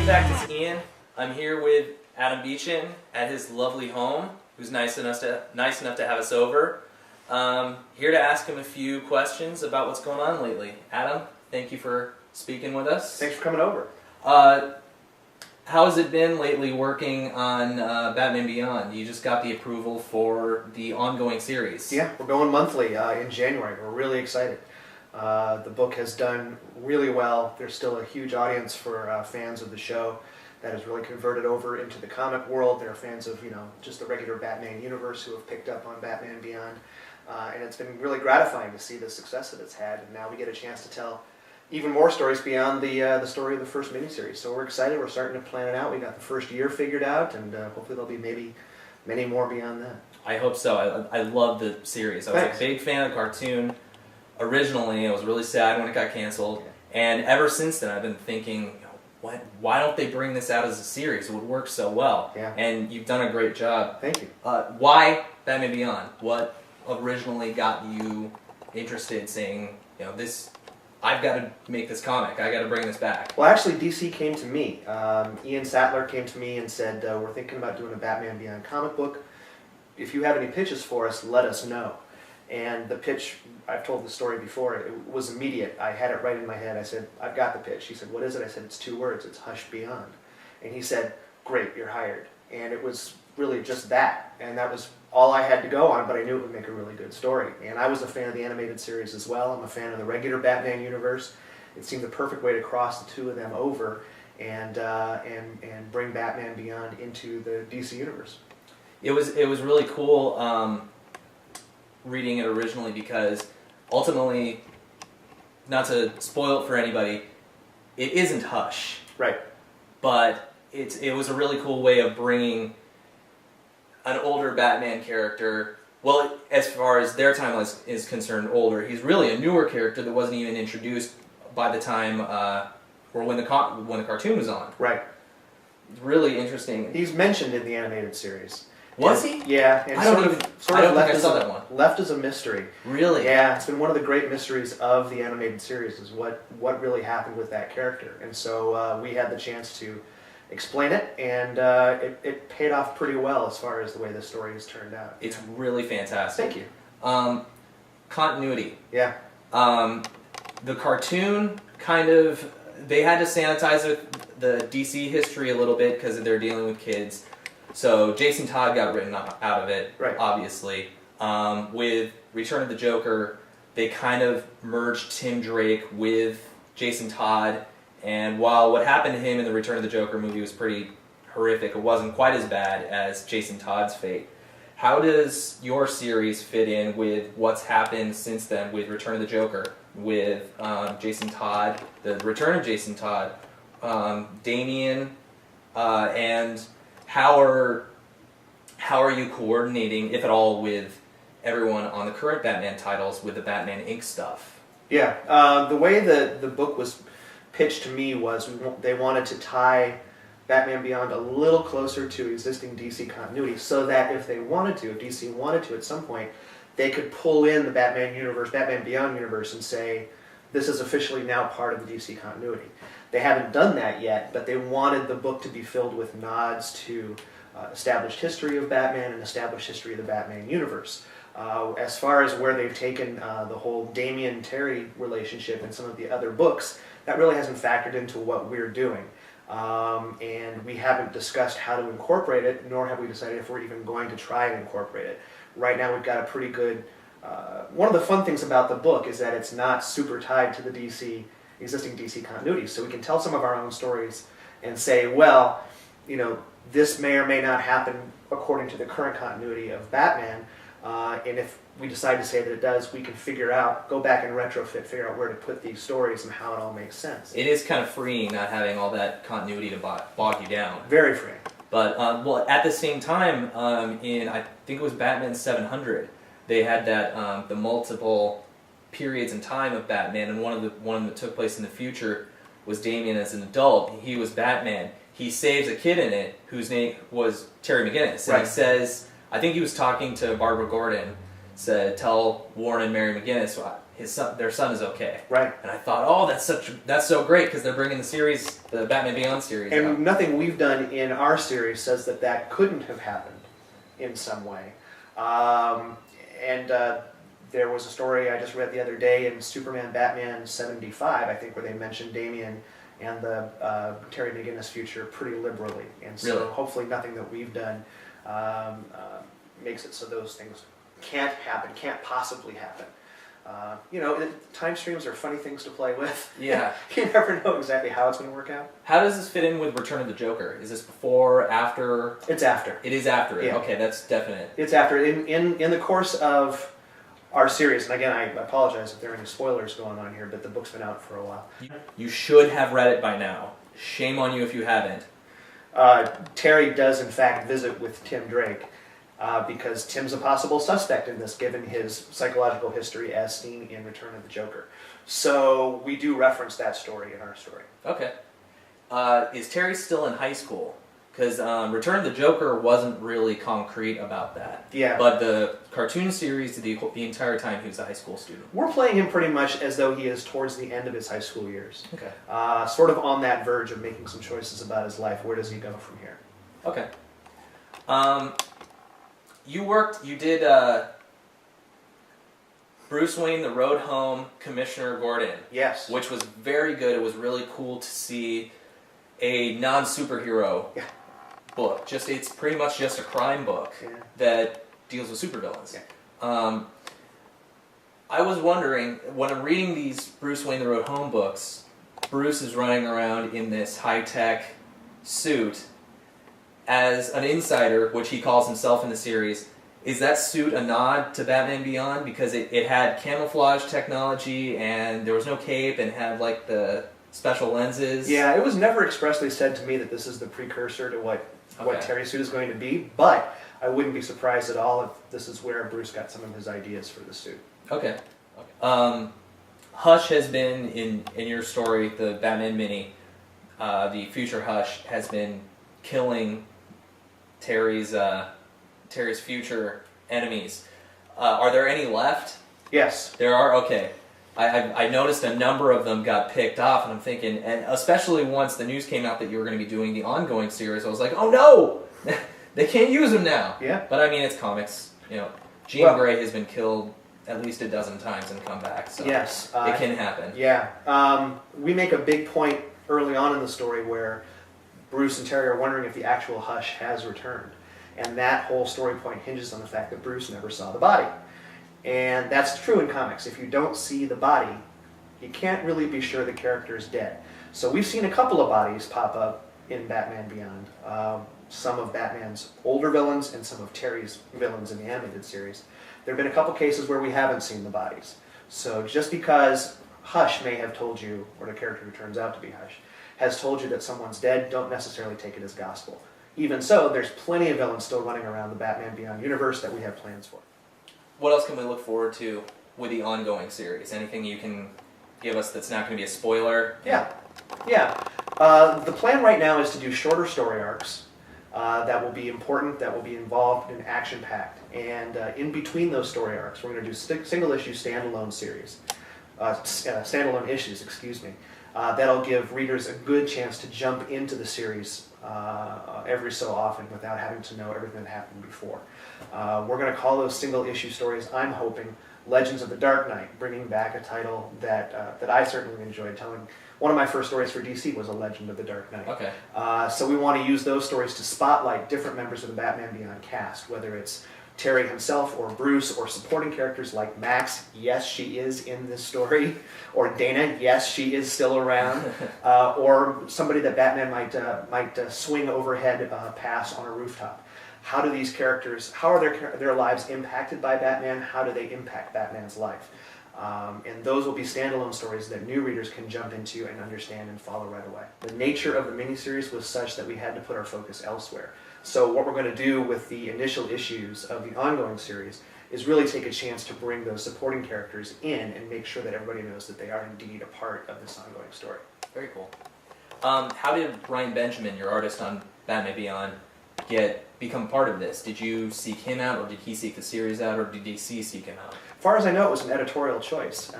back. It's Ian. I'm here with Adam Beechen at his lovely home, who's nice enough to have us over. Here to ask him a few questions about what's going on lately. Adam, thank you for speaking with us. Thanks for coming over. How has it been lately working on Batman Beyond? You just got the approval for the ongoing series. Yeah, we're going monthly in January. We're really excited. The book has done really well. There's still a huge audience for fans of the show that has really converted over into the comic world. There are fans of, just the regular Batman universe who have picked up on Batman Beyond. And it's been really gratifying to see the success that it's had. And now we get a chance to tell even more stories beyond the story of the first miniseries. So we're excited. We're starting to plan it out. We got the first year figured out, and hopefully there'll be maybe many more beyond that. I hope so. I love the series. I was a big fan of the cartoon originally. I was really sad when it got canceled. Yeah. And ever since then, I've been thinking, why don't they bring this out as a series? It would work so well. Yeah. And you've done a great job. Thank you. Why Batman Beyond? What originally got you interested, saying, this... I've got to make this comic. I got to bring this back. Well, actually, DC came to me. Ian Sattler came to me and said, we're thinking about doing a Batman Beyond comic book. If you have any pitches for us, let us know. And the pitch, I've told the story before, it was immediate. I had it right in my head. I said, I've got the pitch. He said, what is it? I said, it's 2 words. It's Hush Beyond. And he said, great, you're hired. And it was really just that. And that was all I had to go on, but I knew it would make a really good story. And I was a fan of the animated series as well. I'm a fan of the regular Batman universe. It seemed the perfect way to cross the two of them over and bring Batman Beyond into the DC universe. It was really cool reading it originally, because ultimately, not to spoil it for anybody, it isn't Hush. Right. But it was a really cool way of bringing an older Batman character, well, as far as their timeline is concerned, older. He's really a newer character that wasn't even introduced by the time, or when the cartoon was on. Right. Really interesting. He's mentioned in the animated series. Was he? Yeah. And I don't think I saw that one. Left as a mystery. Really? Yeah, it's been one of the great mysteries of the animated series, is what really happened with that character. And so we had the chance to explain it, and it paid off pretty well as far as the way the story has turned out. It's really fantastic. Thank you. Continuity. Yeah. The cartoon they had to sanitize the DC history a little bit because they're dealing with kids. So Jason Todd got written out of it, right. Obviously. With Return of the Joker, they kind of merged Tim Drake with Jason Todd. And while what happened to him in the Return of the Joker movie was pretty horrific, it wasn't quite as bad as Jason Todd's fate. How does your series fit in with what's happened since then with Return of the Joker, with Jason Todd, the return of Jason Todd, Damian, and how are you coordinating, if at all, with everyone on the current Batman titles with the Batman Inc. stuff? Yeah, the way the book was pitched to me was they wanted to tie Batman Beyond a little closer to existing DC continuity, so that if DC wanted to at some point, they could pull in the Batman Beyond universe, and say, this is officially now part of the DC continuity. They haven't done that yet, but they wanted the book to be filled with nods to established history of Batman and established history of the Batman universe. As far as where they've taken the whole Damian-Terry relationship in some of the other books, that really hasn't factored into what we're doing. And we haven't discussed how to incorporate it, nor have we decided if we're even going to try and incorporate it. Right now we've got a pretty good... one of the fun things about the book is that it's not super tied to the existing DC continuity, so we can tell some of our own stories and say, well, this may or may not happen according to the current continuity of Batman, and if we decide to say that it does, we can go back and retrofit, figure out where to put these stories and how it all makes sense. It is kind of freeing not having all that continuity to bog you down. Very freeing. But, at the same time, I think it was Batman 700, they had that, the multiple periods in time of Batman, and one of them that took place in the future was Damian as an adult. He was Batman. He saves a kid in it whose name was Terry McGinnis. And right. He says, I think he was talking to Barbara Gordon, said, tell Warren and Mary McGinnis, their son is okay. Right. And I thought, oh, that's so great because they're bringing the Batman Beyond series. And out. nothing we've done in our series says that couldn't have happened in some way. There was a story I just read the other day in Superman Batman 75, I think, where they mentioned Damian and the Terry McGinnis future pretty liberally. And so really? Hopefully nothing that we've done makes it so those things can't happen, can't possibly happen. Time streams are funny things to play with. Yeah. You never know exactly how it's going to work out. How does this fit in with Return of the Joker? Is this before, after? It's after. It is after it. Yeah. Okay, that's definite. It's after. In the course of our series, and again, I apologize if there are any spoilers going on here, but the book's been out for a while. You should have read it by now. Shame on you if you haven't. Terry does, in fact, visit with Tim Drake because Tim's a possible suspect in this, given his psychological history as seen in Return of the Joker. So we do reference that story in our story. Okay. Is Terry still in high school? Because Return of the Joker wasn't really concrete about that. Yeah. But the cartoon series, the entire time he was a high school student. We're playing him pretty much as though he is towards the end of his high school years. Okay. Sort of on that verge of making some choices about his life. Where does he go from here? Okay. You did Bruce Wayne, The Road Home, Commissioner Gordon. Yes. Which was very good. It was really cool to see a non-superhero book. It's pretty much just a crime book that deals with supervillains. Yeah. I was wondering, when I'm reading these Bruce Wayne, The Road Home books, Bruce is running around in this high-tech suit as an insider, which he calls himself in the series. Is that suit a nod to Batman Beyond? Because it had camouflage technology and there was no cape and had like the special lenses. Yeah, it was never expressly said to me that this is the precursor to what Terry's suit is going to be, but I wouldn't be surprised at all if this is where Bruce got some of his ideas for the suit. Okay. Hush has been, in your story, the Batman mini, the future Hush has been killing Terry's future enemies. Are there any left? Yes. There are? Okay. I noticed a number of them got picked off, and I'm thinking, and especially once the news came out that you were going to be doing the ongoing series, I was like, oh no! They can't use them now! Yeah. But I mean, it's comics. Jean Grey has been killed at least a dozen times and come back, so yes, it can happen. Yeah. We make a big point early on in the story where Bruce and Terry are wondering if the actual Hush has returned. And that whole story point hinges on the fact that Bruce never saw the body. And that's true in comics. If you don't see the body, you can't really be sure the character is dead. So we've seen a couple of bodies pop up in Batman Beyond. Some of Batman's older villains and some of Terry's villains in the animated series. There have been a couple cases where we haven't seen the bodies. So just because Hush may have told you, or the character who turns out to be Hush, has told you that someone's dead, don't necessarily take it as gospel. Even so, there's plenty of villains still running around the Batman Beyond universe that we have plans for. What else can we look forward to with the ongoing series? Anything you can give us that's not going to be a spoiler? Yeah. The plan right now is to do shorter story arcs that will be important, that will be involved and action-packed. And in between those story arcs, we're going to do single-issue standalone series. Standalone issues, excuse me. That'll give readers a good chance to jump into the series every so often without having to know everything that happened before. We're going to call those single-issue stories, I'm hoping, Legends of the Dark Knight, bringing back a title that I certainly enjoyed telling. One of my first stories for DC was A Legend of the Dark Knight. Okay. So we want to use those stories to spotlight different members of the Batman Beyond cast, whether it's Terry himself or Bruce or supporting characters like Max, yes, she is in this story, or Dana, yes, she is still around, or somebody that Batman might swing overhead pass on a rooftop. How do these characters, how are their lives impacted by Batman? How do they impact Batman's life? And those will be standalone stories that new readers can jump into and understand and follow right away. The nature of the miniseries was such that we had to put our focus elsewhere. So what we're going to do with the initial issues of the ongoing series is really take a chance to bring those supporting characters in and make sure that everybody knows that they are indeed a part of this ongoing story. Very cool. How did Brian Benjamin, your artist on Batman Beyond, become part of this? Did you seek him out, or did he seek the series out, or did DC seek him out? As far as I know, it was an editorial choice.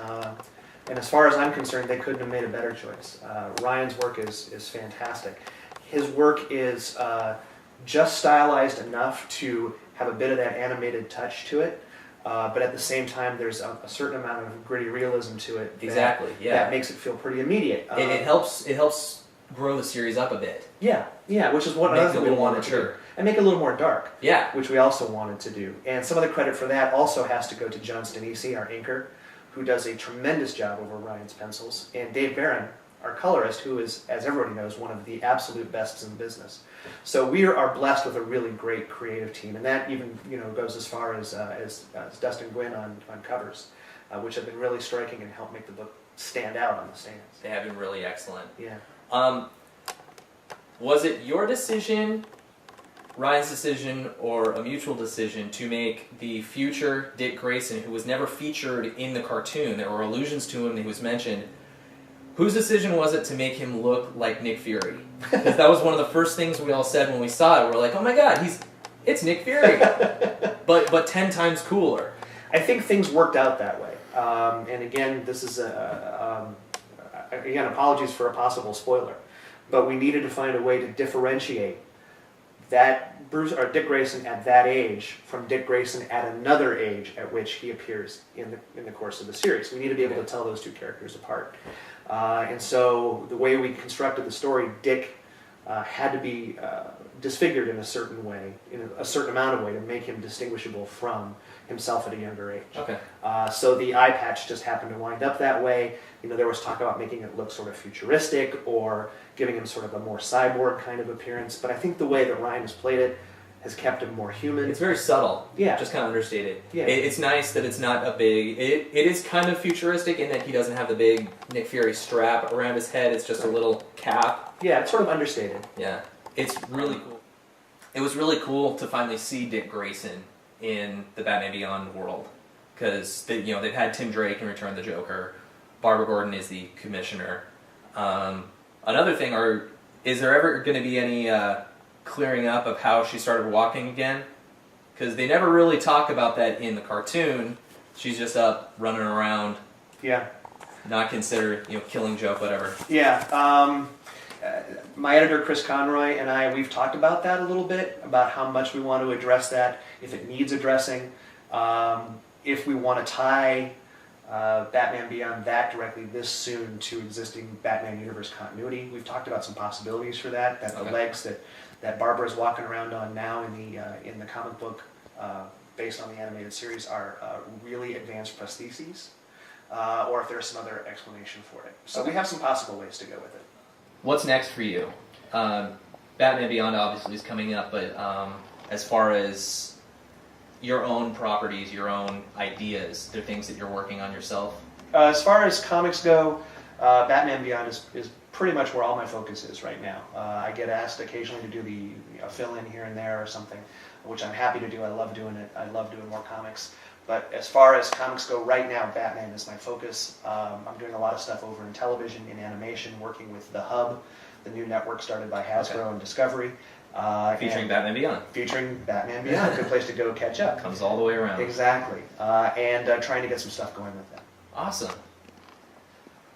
And as far as I'm concerned, they couldn't have made a better choice. Ryan's work is fantastic. His work is just stylized enough to have a bit of that animated touch to it, but at the same time, there's a certain amount of gritty realism to it. Exactly. Yeah. That makes it feel pretty immediate. It helps grow the series up a bit. Yeah, which is what another thing we wanted to do. And make it a little more dark. Yeah. Which we also wanted to do. And some of the credit for that also has to go to John Stanisi, our inker, who does a tremendous job over Ryan's pencils, and Dave Barron, our colorist, who is, as everybody knows, one of the absolute bests in the business. So we are blessed with a really great creative team, and that even goes as far as Dustin Gwynn on covers, which have been really striking and helped make the book stand out on the stands. They have been really excellent. Yeah. Was it your decision, Ryan's decision, or a mutual decision to make the future Dick Grayson, who was never featured in the cartoon? There were allusions to him, he was mentioned. Whose decision was it to make him look like Nick Fury? Because that was one of the first things we all said when we saw it. We're like, oh my god, it's Nick Fury. but 10 times cooler. I think things worked out that way. And again, this is again, apologies for a possible spoiler, but we needed to find a way to differentiate that Dick Grayson at that age from Dick Grayson at another age at which he appears in the course of the series. We need to be able to tell those two characters apart. And so the way we constructed the story, Dick had to be disfigured in a certain way, in a certain amount of way, to make him distinguishable from himself at a younger age. Okay. So the eye patch just happened to wind up that way. There was talk about making it look sort of futuristic or giving him sort of a more cyborg kind of appearance. But I think the way that Ryan has played it has kept him more human. It's very subtle. Yeah. Just kind of understated. Yeah. It's nice that it's not a big... It is kind of futuristic in that he doesn't have the big Nick Fury strap around his head. It's just a little cap. Yeah, it's sort of understated. Yeah. It's really cool. It was really cool to finally see Dick Grayson in the Batman Beyond world. Because they've had Tim Drake in Return of the Joker. Barbara Gordon is the commissioner. Another thing, is there ever going to be any clearing up of how she started walking again? Because they never really talk about that in the cartoon. She's just up, running around. Yeah. Not considered, killing joke, whatever. Yeah. My editor, Chris Conroy, and I, we've talked about that a little bit, about how much we want to address that, if it needs addressing, if we want to tie Batman Beyond that directly this soon to existing Batman universe continuity. We've talked about some possibilities for that. The legs that Barbara's walking around on now in the comic book, based on the animated series, are really advanced prostheses, or if there's some other explanation for it. So we have some possible ways to go with it. What's next for you? Batman Beyond obviously is coming up, but as far as your own properties, your own ideas, they're things that you're working on yourself? As far as comics go, Batman Beyond is pretty much where all my focus is right now. I get asked occasionally to do a fill-in here and there or something, which I'm happy to do. I love doing it. I love doing more comics. But as far as comics go right now, Batman is my focus. I'm doing a lot of stuff over in television, in animation, working with The Hub, the new network started by Hasbro and Discovery. Featuring Batman Beyond. Featuring Batman Beyond. Good place to go catch up. Comes all the way around. Exactly. And trying to get some stuff going with that. Awesome.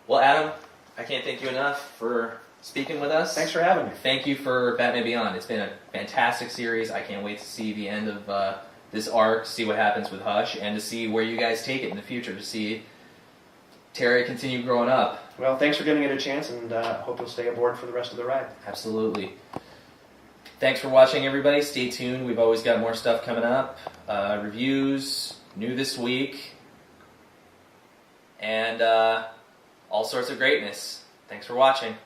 Well, Adam, I can't thank you enough for speaking with us. Thanks for having me. Thank you for Batman Beyond. It's been a fantastic series. I can't wait to see the end of this arc, see what happens with Hush, and to see where you guys take it in the future, to see Terry continue growing up. Well, thanks for giving it a chance, and hope you'll stay aboard for the rest of the ride. Absolutely. Thanks for watching, everybody. Stay tuned. We've always got more stuff coming up. Reviews, new this week, and all sorts of greatness. Thanks for watching.